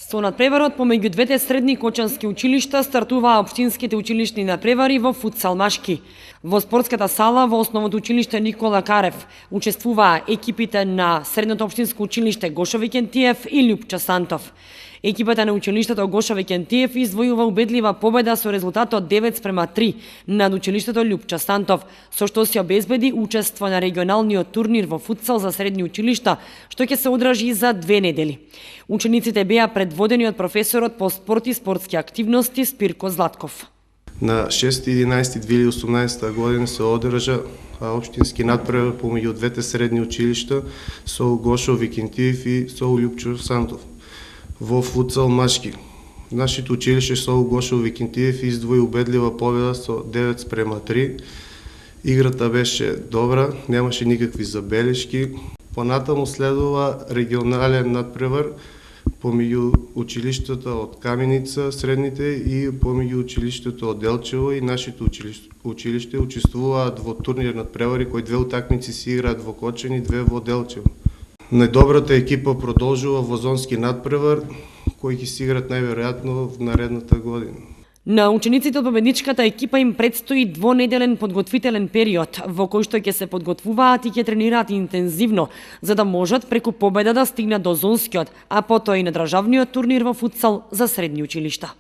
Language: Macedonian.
Со надпреварот помеѓу двете средни кочански училишта стартуваа општинските училишни надпревари во футсал машки. Во спортската сала во основното училиште Никола Карев учествуваа екипите на средното општинско училиште Гошо Викентиев и Љупча Сантов. Екипата на училиштето Гошо Викентиев извојува убедлива победа со резултатот 9:3 над училиштето Љупча Сантов, со што се обезбеди учество на регионалниот турнир во футсал за средни училишта, што ќе се одржи за 2 недели. Учениците беа предводени од професорот по спорт и спортски активности Спирко Златков. На 6.11.2018 година се одржа општински надпревар помеѓу двете средни училишта со Гошо Викентиев и со Љупчо Сантов во футсал машки. Нашето училиште со Гошо Викентиев издвои убедлива победа со 9:3. Играта беше добра, немаше никакви забелешки. Понатаму следува регионален надпревар помеѓу училиштата од Каменица, средните, и помеѓу училиштето од Делчево, и нашето училиште учествуваат во турнир надпревари, кои две утакмици се играат во Кочани, две во Делчево. Најдобрата екипа продолжува во зонски надпревар, кои ќе се играат најверојатно в наредната година. На учениците од победничката екипа им предстои двонеделен подготвителен период, во кој што ќе се подготвуваат и ќе тренираат интензивно, за да можат преку победа да стигнат до зонскиот, а потоа и на државниот турнир во футсал за средни училишта.